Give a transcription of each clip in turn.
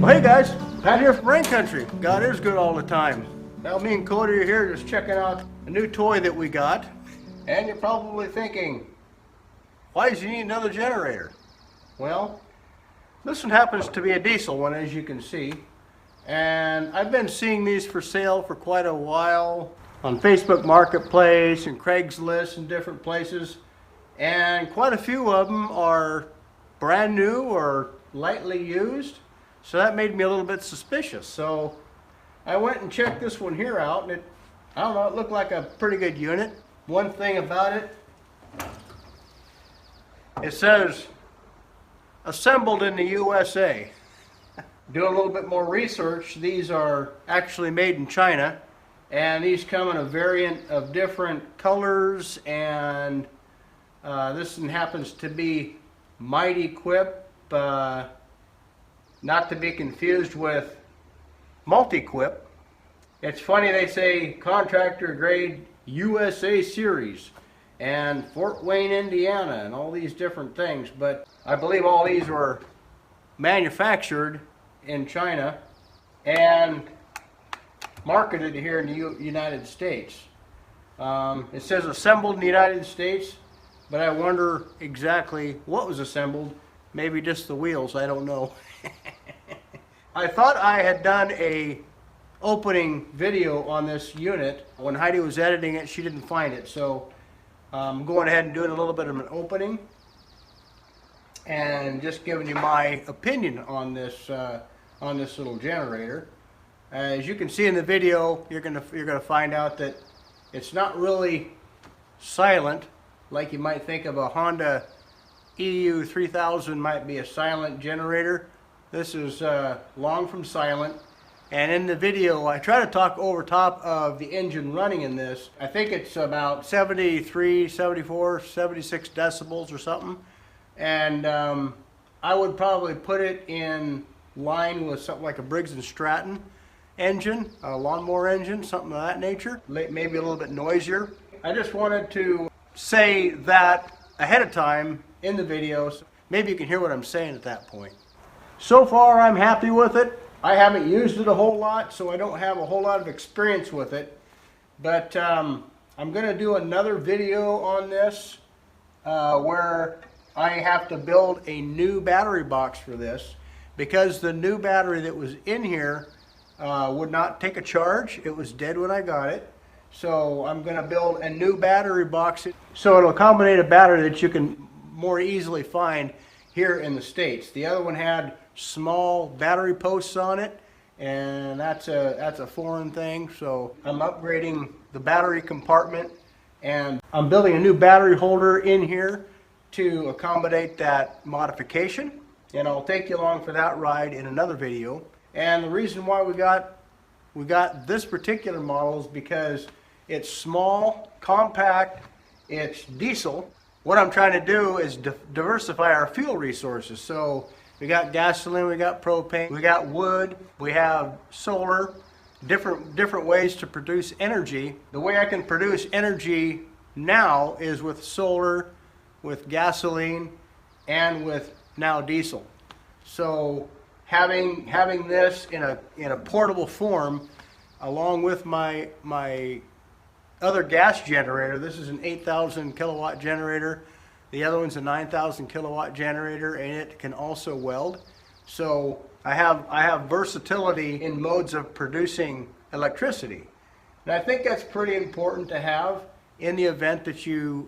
Well, hey guys, Pat here from Rain Country. God is good all the time. Now me and Cody are here just checking out a new toy that we got. And you're probably thinking, why does you need another generator? Well, this one happens to be a diesel one, as you can see. And I've been seeing these for sale for quite a while on Facebook Marketplace and Craigslist and different places. And quite a few of them are brand new or lightly used. So that made me a little bit suspicious. So I went and checked this one here out, and I don't know, it looked like a pretty good unit. One thing about it, it says assembled in the USA. Doing a little bit more research, these are actually made in China, and these come in a variant of different colors, and this one happens to be Mighty Quip, not to be confused with Multi-Quip. It's funny, they say contractor grade USA series and Fort Wayne, Indiana, and all these different things, but I believe all these were manufactured in China and marketed here in the United States. It says assembled in the United States, but I wonder exactly what was assembled. Maybe just the wheels, I don't know. I thought I had done a opening video on this unit. When Heidi was editing it, she didn't find it, so I'm going ahead and doing a little bit of an opening and just giving you my opinion on this little generator. As you can see in the video, you're gonna find out that it's not really silent like you might think of a Honda EU 3000 might be a silent generator. This is long from silent. And in the video, I try to talk over top of the engine running in this. I think it's about 73, 74, 76 decibels or something. And I would probably put it in line with something like a Briggs & Stratton engine, a lawnmower engine, something of that nature. Maybe a little bit noisier. I just wanted to say that ahead of time in the video, so maybe you can hear what I'm saying at that point. So far, I'm happy with it. I haven't used it a whole lot, so I don't have a whole lot of experience with it. But I'm going to do another video on this where I have to build a new battery box for this, because the new battery that was in here would not take a charge. It was dead when I got it. So I'm going to build a new battery box so it'll accommodate a battery that you can more easily find here in the States. The other one had small battery posts on it, and that's a foreign thing. So I'm upgrading the battery compartment, and I'm building a new battery holder in here to accommodate that modification, and I'll take you along for that ride in another video. And the reason why we got this particular model is because it's small, compact, it's diesel. What I'm trying to do is diversify our fuel resources. So we got gasoline, we got propane, we got wood, we have solar, different ways to produce energy. The way I can produce energy now is with solar, with gasoline, and with now diesel. So having this in a portable form, along with my other gas generator. This is an 8,000 kilowatt generator. The other one's a 9,000 kilowatt generator, and it can also weld. So I have versatility in modes of producing electricity. And I think that's pretty important to have in the event that you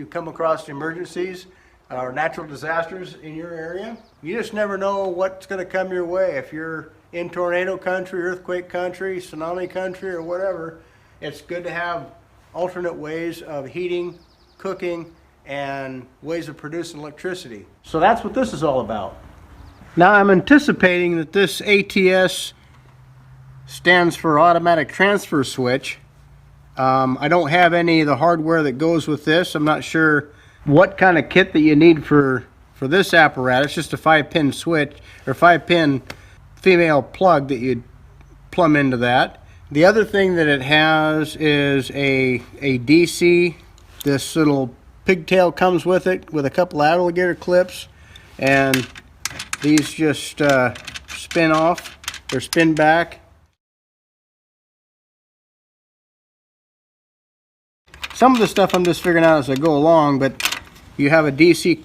come across emergencies or natural disasters in your area. You just never know what's going to come your way. If you're in tornado country, earthquake country, tsunami country, or whatever, it's good to have alternate ways of heating, cooking, and ways of producing electricity. So that's what this is all about. Now I'm anticipating that this ATS stands for automatic transfer switch. I don't have any of the hardware that goes with this. I'm not sure what kind of kit that you need for this apparatus. Just a 5-pin switch, or 5-pin female plug that you'd plumb into that. The other thing that it has is a DC. This little pigtail comes with it with a couple alligator clips, and these just spin off or spin back. Some of the stuff I'm just figuring out as I go along, but you have a DC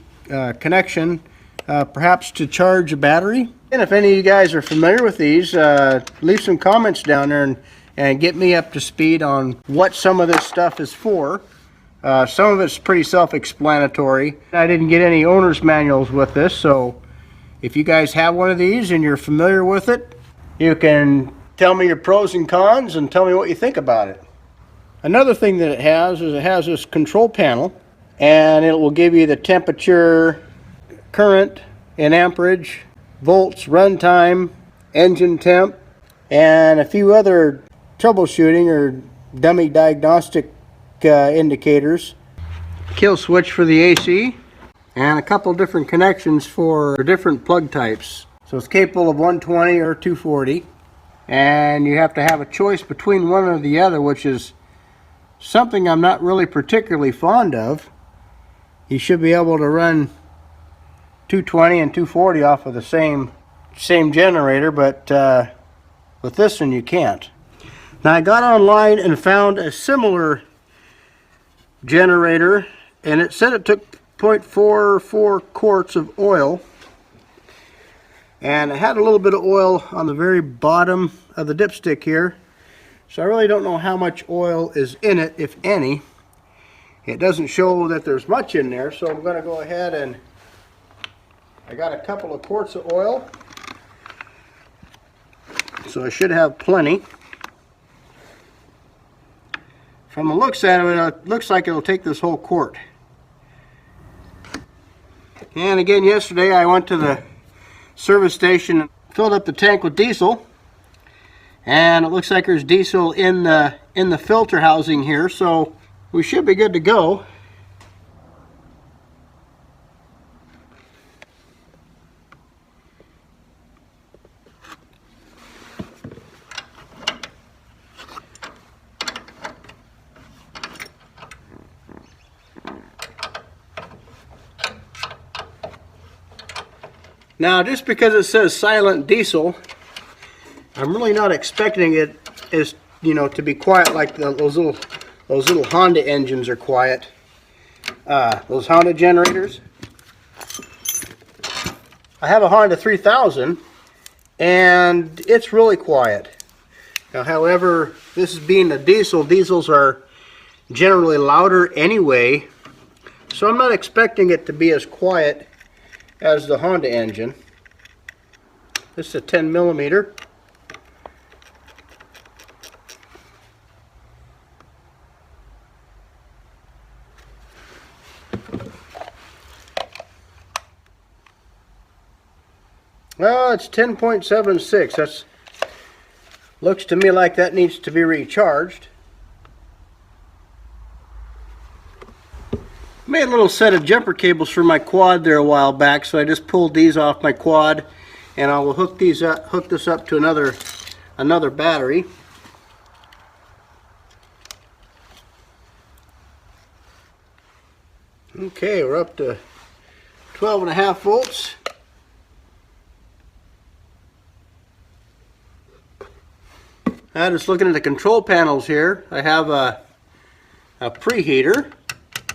connection, perhaps to charge a battery. And if any of you guys are familiar with these, leave some comments down there and get me up to speed on what some of this stuff is for. Some of it's pretty self-explanatory. I didn't get any owner's manuals with this, so if you guys have one of these and you're familiar with it, you can tell me your pros and cons and tell me what you think about it. Another thing that it has is it has this control panel, and it will give you the temperature, current in amperage, volts, runtime, engine temp, and a few other troubleshooting or dummy diagnostic indicators. Kill switch for the AC, and a couple different connections for different plug types. So it's capable of 120 or 240, and you have to have a choice between one or the other, which is something I'm not really particularly fond of. You should be able to run 220 and 240 off of the same generator, but with this one you can't. Now I got online and found a similar generator, and it said it took 0.44 quarts of oil, and it had a little bit of oil on the very bottom of the dipstick here. So I really don't know how much oil is in it, if any. It doesn't show that there's much in there, so I'm going to go ahead and I got a couple of quarts of oil, so I should have plenty. From the looks at it, it looks like it'll take this whole quart. And again, yesterday I went to the service station and filled up the tank with diesel. And it looks like there's diesel in the filter housing here, so we should be good to go. Now, just because it says silent diesel, I'm really not expecting it as, you know, to be quiet like those little Honda engines are quiet. Those Honda generators. I have a Honda 3000 and it's really quiet. Now, however, this is being a diesel. Diesels are generally louder anyway, so I'm not expecting it to be as quiet as the Honda engine. This is a 10 millimeter. Well, it's 10.76. That's looks to me like that needs to be recharged. Made a little set of jumper cables for my quad there a while back, so I just pulled these off my quad, and I will hook this up to another battery. Okay, we're up to 12.5 volts. Now, just looking at the control panels here, I have a preheater,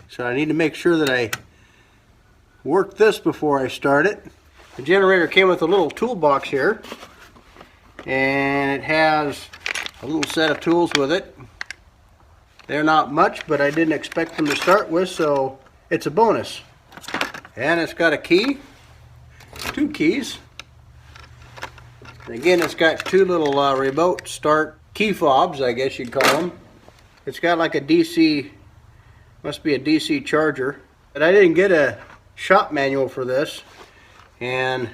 so I need to make sure that I work this before I start it. The generator came with a little toolbox here, and it has a little set of tools with it. They're not much, but I didn't expect them to start with, so it's a bonus. And it's got a key, 2 keys. And again, it's got 2 little remote start key fobs, I guess you'd call them. It's got like a DC, must be a DC charger. But I didn't get a shop manual for this, and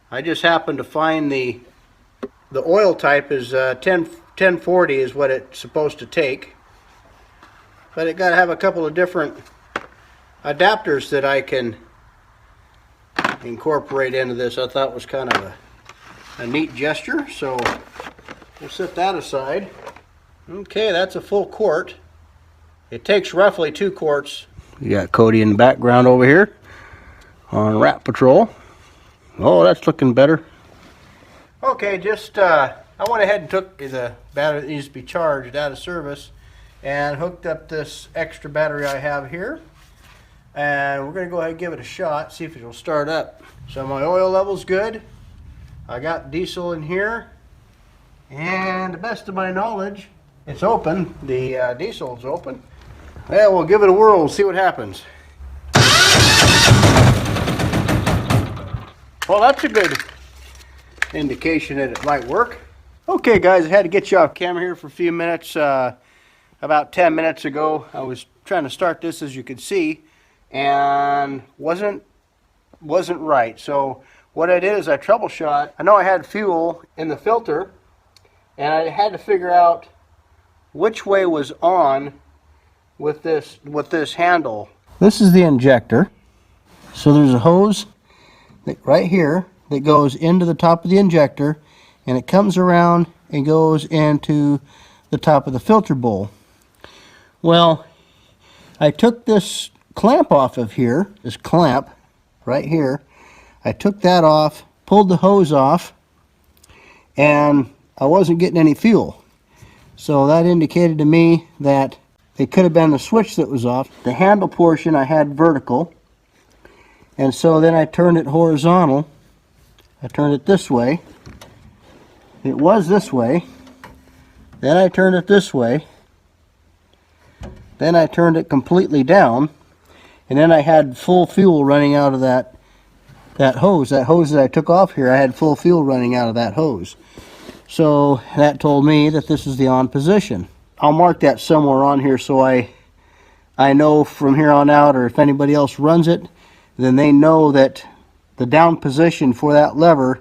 I just happened to find the oil type is 1040 is what it's supposed to take. But it got to have a couple of different adapters that I can incorporate into this. I thought was kind of a neat gesture, so we'll set that aside. Okay, that's a full quart. It takes roughly 2 quarts. You got Cody in the background over here on rat patrol. Oh, that's looking better. Okay, just I went ahead and took the battery that needs to be charged out of service and hooked up this extra battery I have here. And we're going to go ahead and give it a shot, see if it will start up. So my oil level's good. I got diesel in here. And to the best of my knowledge, it's open. The diesel's open. Well, we'll give it a whirl and see what happens. Well, that's a good indication that it might work. Okay guys, I had to get you off camera here for a few minutes. About 10 minutes ago I was trying to start this, as you could see, and wasn't right. So what I did is I troubleshot. I know I had fuel in the filter and I had to figure out which way was on with this handle. This is the injector. So there's a hose right here that goes into the top of the injector, and it comes around and goes into the top of the filter bowl. Well, I took this clamp off of here, this clamp right here. I took that off, pulled the hose off, and I wasn't getting any fuel. So that indicated to me that it could have been the switch that was off. The handle portion I had vertical, and so then I turned it horizontal. I turned it this way. It was this way. Then I turned it this way. Then I turned it completely down. And then I had full fuel running out of that hose. That hose that I took off here, I had full fuel running out of that hose. So that told me that this is the on position. I'll mark that somewhere on here so I know from here on out, or if anybody else runs it, then they know that the down position for that lever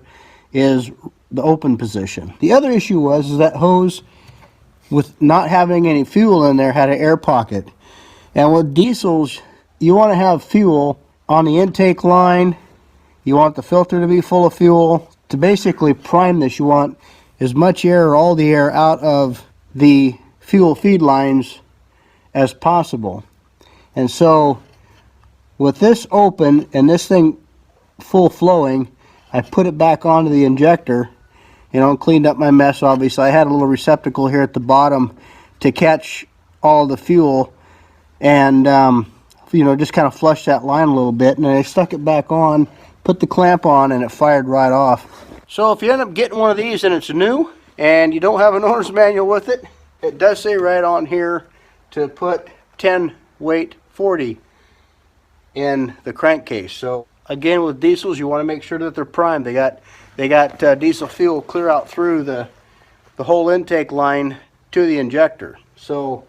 is the open position. The other issue was that hose, with not having any fuel in there, had an air pocket. And with diesels, you want to have fuel on the intake line. You want the filter to be full of fuel. To basically prime this, you want as much air, or all the air, out of the fuel feed lines as possible. And so with this open and this thing full flowing, I put it back onto the injector, and cleaned up my mess. Obviously I had a little receptacle here at the bottom to catch all the fuel, and just kind of flushed that line a little bit, and then I stuck it back on, put the clamp on, and it fired right off. So if you end up getting one of these and it's new and you don't have an owner's manual with it, it does say right on here to put 10 weight 40 in the crankcase. So again, with diesels, you want to make sure that they're primed. They got diesel fuel clear out through the whole intake line to the injector. So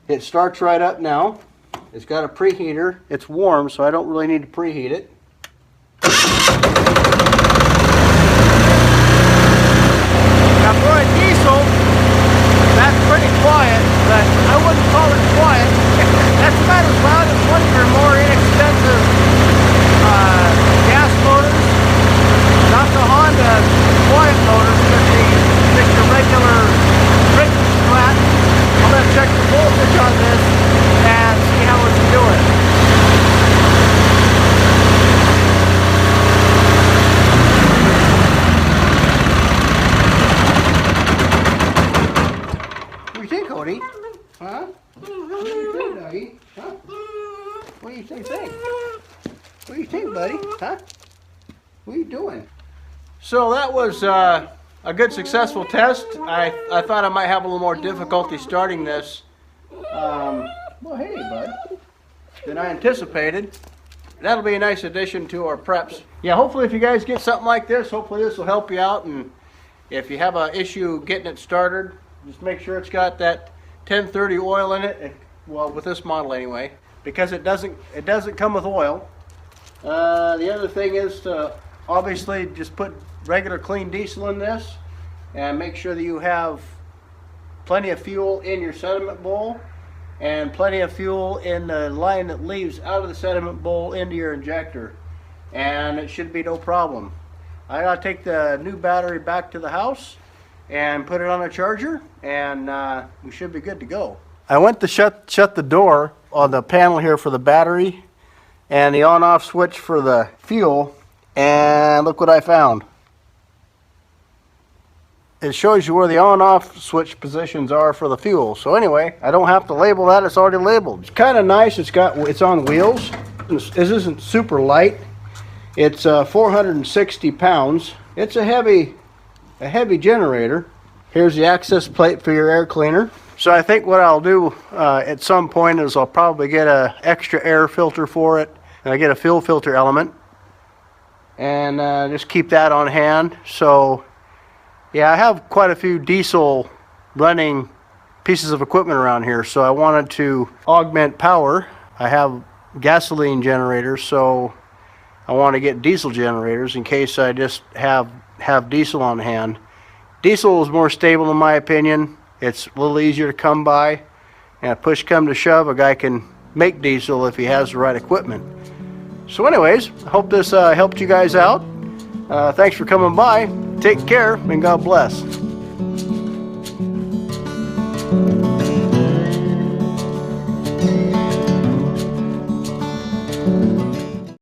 it starts right up now. It's got a preheater. It's warm, so I don't really need to preheat it. Now for a diesel, that's pretty quiet, but I wouldn't call it quiet. That's about as loud as one of your more inexpensive gas motors. Not the Honda quiet motors, but just the regular frequency flat. I'm going to check the voltage on this and see how it's doing. What do you think, Cody? Huh? What do you think, Dougie? Huh? What do you think? What do you think, buddy? Huh? What are you doing? So that was a good successful test. I thought I might have a little more difficulty starting this. Well, hey, bud. Than I anticipated. That'll be a nice addition to our preps. Yeah, hopefully if you guys get something like this, hopefully this will help you out. And if you have an issue getting it started, just make sure it's got that 1030 oil in it. Well, with this model anyway, because it doesn't come with oil. The other thing is to obviously just put regular clean diesel in this, and make sure that you have plenty of fuel in your sediment bowl and plenty of fuel in the line that leaves out of the sediment bowl into your injector, and it should be no problem. I gotta take the new battery back to the house and put it on a charger, and we should be good to go. I went to shut the door on the panel here for the battery and the on-off switch for the fuel, and look what I found. it shows you where the on-off switch positions are for the fuel. So anyway, I don't have to label that, it's already labeled. It's kind of nice, it's on wheels. This isn't super light. It's 460 pounds. It's a heavy generator. Here's the access plate for your air cleaner. So I think what I'll do at some point is I'll probably get an extra air filter for it, and I get a fuel filter element, and just keep that on hand. So yeah, I have quite a few diesel running pieces of equipment around here, so I wanted to augment power. I have gasoline generators, so I want to get diesel generators in case I just have diesel on hand. Diesel is more stable in my opinion. It's a little easier to come by, and push come to shove, a guy can make diesel if he has the right equipment. So anyways, I hope this helped you guys out. Thanks for coming by. Take care, and God bless.